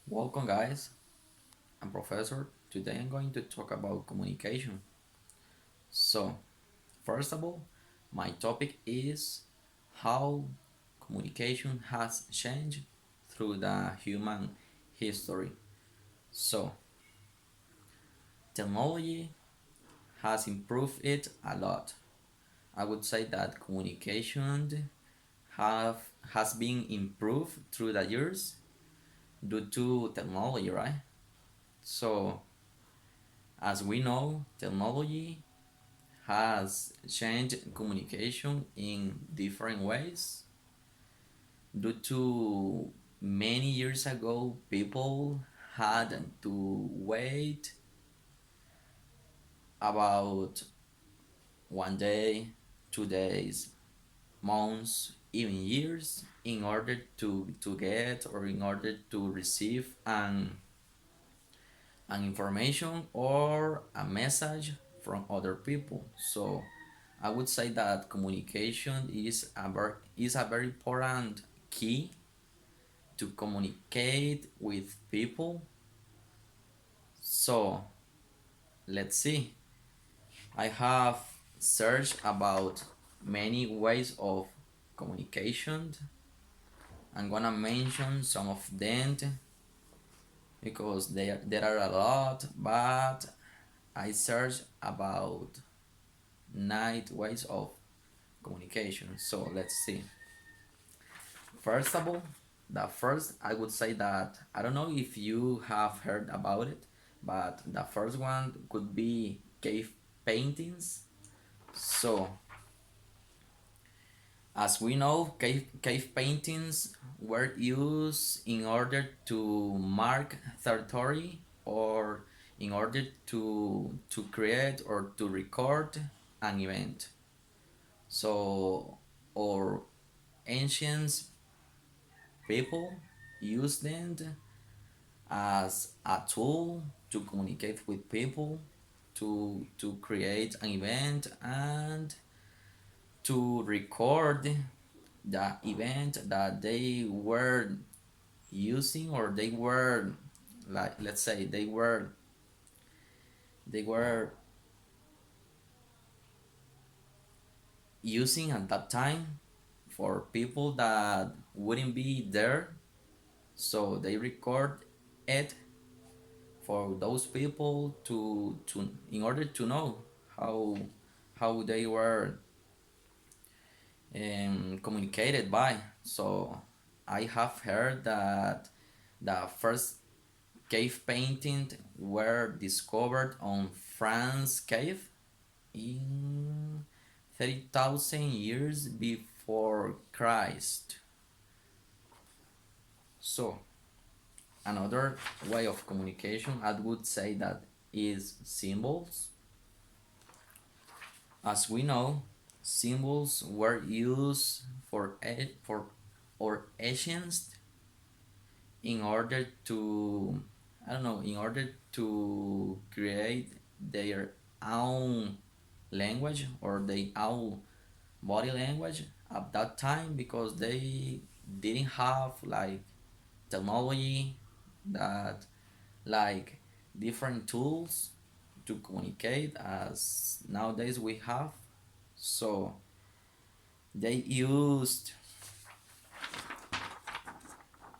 Welcome, guys. I'm Professor. Today I'm going to talk about communication. So, first of all, my topic is how communication has changed through the human history. So, technology has improved it a lot. I would say that communication have has been improved through the years due to technology, right? So, as we know, technology has changed communication in different ways. Due to many years ago, people had to wait about 1 day, 2 days, months, even years in order to get or in order to receive an information or a message from other people. So I would say that communication is a very important key to communicate with people. So let's see. I have searched about many ways of communication. I'm gonna mention some of them because there are a lot, but I searched about 9 ways of communication. So let's see. First of all, the first I would say that I don't know if you have heard about it, but the first one could be cave paintings. So, as we know, cave paintings were used in order to mark territory or in order to create or to record an event. So, our ancient people used them as a tool to communicate with people, to create an event, and to record the event that they were using or they were, like, let's say they were using at that time for people that wouldn't be there, so they record it for those people to in order to know how how they were communicated by. So I have heard that the first cave painting were discovered on France cave in 30,000 years before Christ. So another way of communication I would say that is symbols. As we know, symbols were used for our ancients in order to, I don't know, in order to create their own language or their own body language at that time, because they didn't have like technology that, like, different tools to communicate as nowadays we have. So they used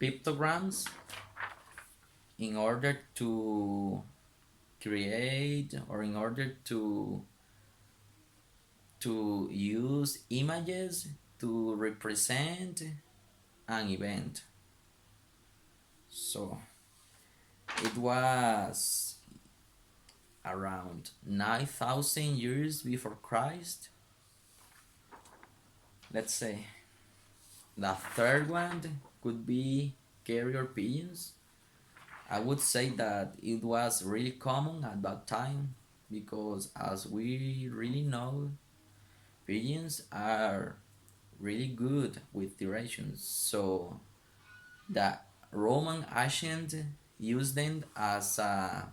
pictograms in order to create or in order to use images to represent an event. So it was around 9,000 years before Christ. Let's say the third one could be carrier pigeons. I would say that it was really common at that time because, as we really know, pigeons are really good with directions. So the Roman ancient used them as a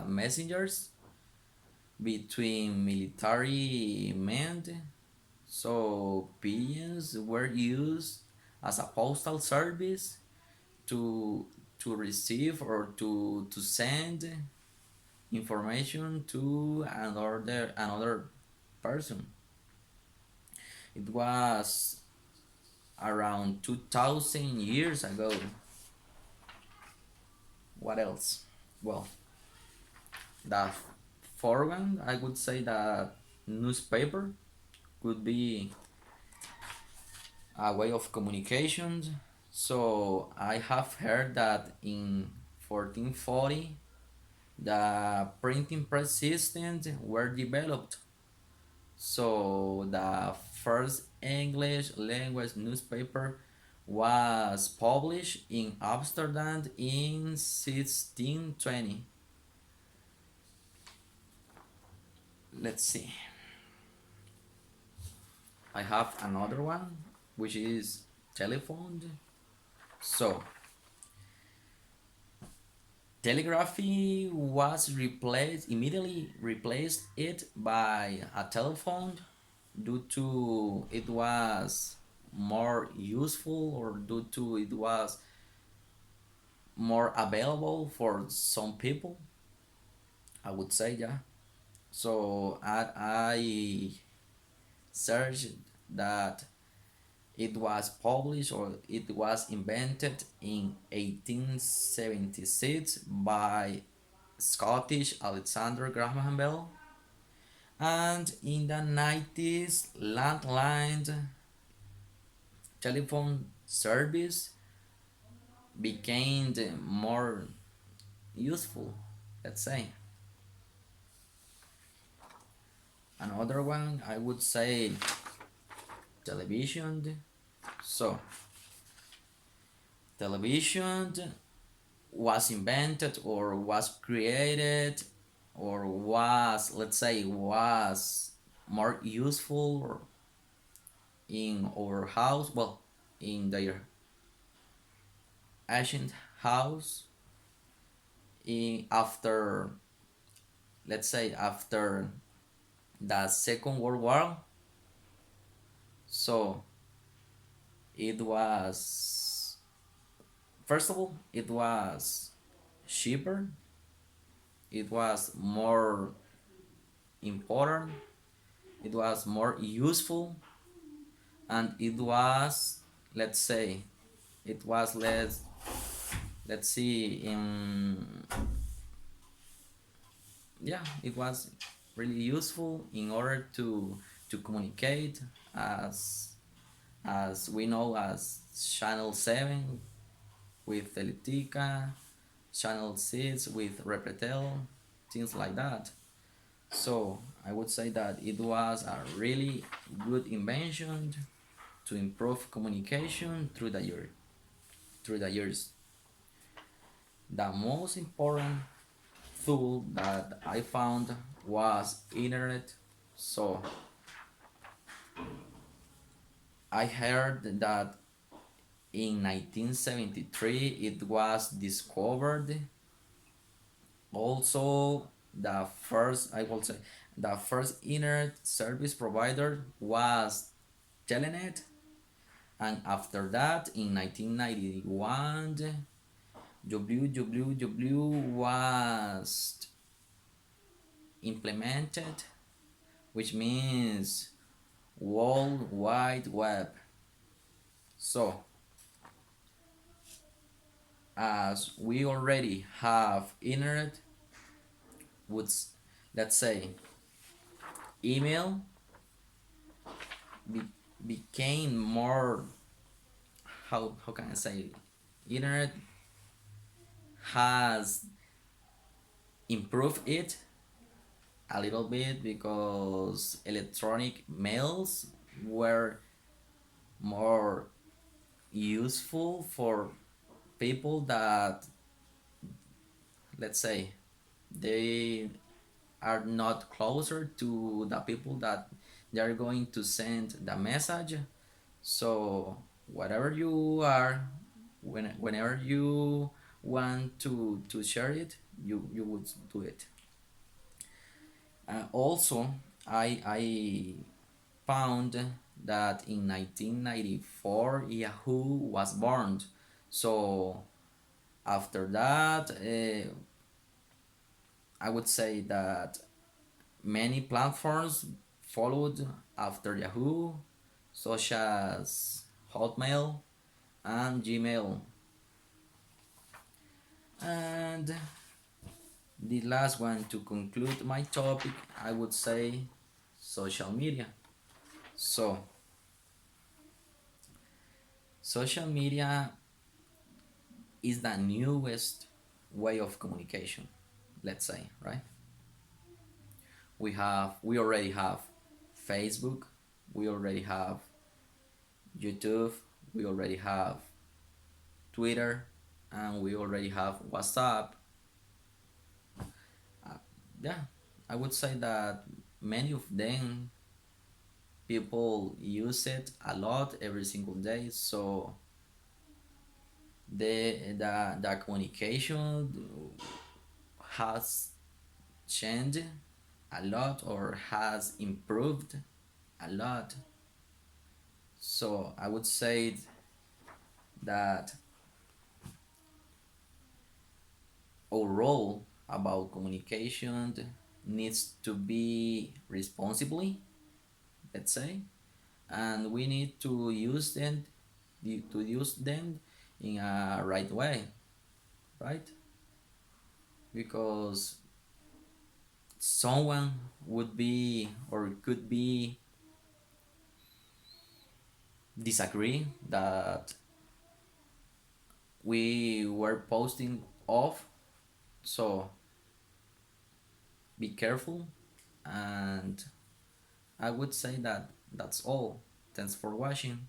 messengers between military men. So pigeons were used as a postal service to receive or to send information to another person. It was around 2000 years ago. What else? Well, the fourth one, I would say that newspaper could be a way of communication. So I have heard that in 1440 the printing press systems were developed. So the first English language newspaper was published in Amsterdam in 1620. Let's see. I have another one which is telephone. So telegraphy was replaced immediately replaced it by a telephone due to it was more useful or due to it was more available for some people, I would say. Yeah, so I searched that it was published or it was invented in 1876 by Scottish Alexander Graham Bell, and in the 90s landline telephone service became more useful, let's say. Another one, I would say television. So television was invented or was created or was, let's say, was more useful in our house, well, in their ancient house, in after, let's say, after the Second World War. So it was, first of all, it was cheaper, it was more important, it was more useful, and it was, let's say, it was less, let's see, in, yeah, it was really useful in order to communicate, as we know, as channel 7 with Teletica, channel 6 with Repretel, things like that. So I would say that it was a really good invention to improve communication through the years. The most important tool that I found was internet. So I heard that in 1973 it was discovered. Also, the first, I will say, the first internet service provider was Telenet, and after that, in 1991, www was implemented, which means World Wide Web. So, as we already have internet, would, let's say, email be, became more, how can I say, internet has improved it a little bit because electronic mails were more useful for people that, let's say, they are not closer to the people that they are going to send the message. So whatever you are, whenever you want to share it, you would do it. Also, I found that in 1994 Yahoo was born. So After that, I would say that many platforms followed after Yahoo, such as Hotmail and Gmail. And the last one to conclude my topic, I would say social media. So, social media is the newest way of communication, let's say, right? We already have Facebook, we already have YouTube, we already have Twitter, and we already have WhatsApp. Yeah, I would say that many of them people use it a lot every single day. So the communication has changed a lot or has improved a lot. So I would say that our role about communication needs to be responsibly, let's say, and we need to use them in a right way, right? Because someone would be or could be disagree that we were posting off. So be careful, and I would say that that's all. Thanks for watching.